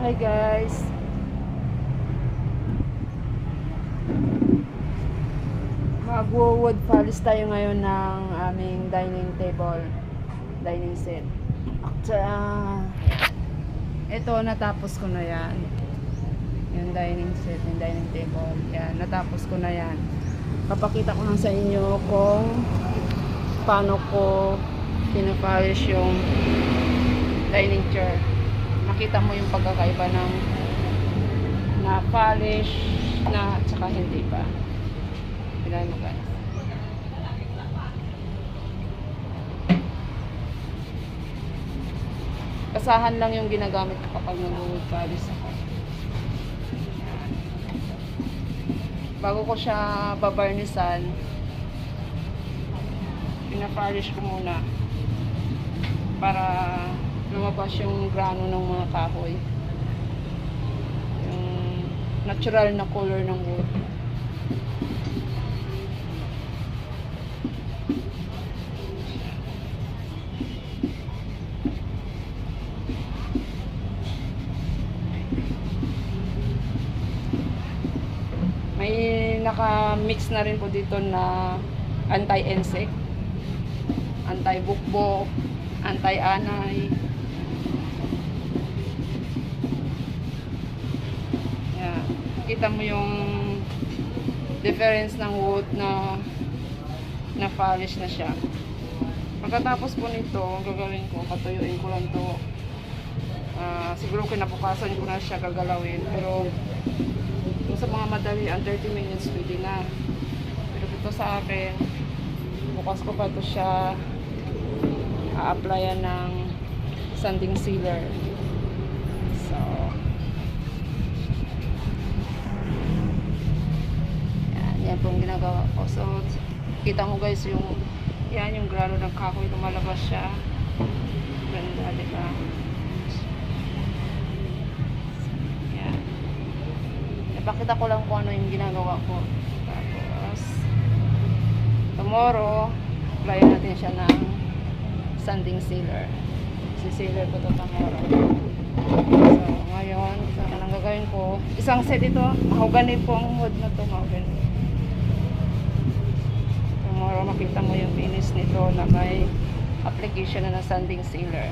Hi guys. Mag-wood polish tayo ngayon ng aming dining table, dining set. Ito natapos ko na yan. Yung dining set, yung dining table. Yan, natapos ko na yan. Papakita ko lang sa inyo kung paano ko pinapolish yung dining chair. Makita mo yung pagkakaiba ng na-polish na at saka hindi pa. Tignan mo guys. Basahan lang yung ginagamit ko kapag nag-wood polish ako. Bago ko siya babarnisan, pinapolish ko muna para lumabas yung grano ng mga kahoy, yung natural na color ng wood. May naka-mix na rin po dito na anti-insect, anti-bukbok, anti-anay. Yan. Kita mo yung difference ng wood na polish na siya. Pagkatapos po nito, ang gagawin ko, patuyuin ko lang to. Siguro kinabukasan ko na siya gagalawin. Pero kung sa mga madali, 30 minutes pwede na. Pero ito sa akin, bukas ko pa ito siya a-applyan ng sanding sealer. So, yan pong ginagawa ko. So, kita mo guys yung yung grano ng kahoy, lumalabas siya. Ganda, diba? Yan. Napakita ko lang kung ano yung ginagawa ko. Tapos, tomorrow, applyan natin siya ng sanding sealer. Si-sealer ko ito tomorrow. So, ngayon, ang gagawin ko, isang set ito, mahogany po ang wood na ito, mahogany. Tomorrow, makita mo yung finish nito na may application na ng sanding sealer.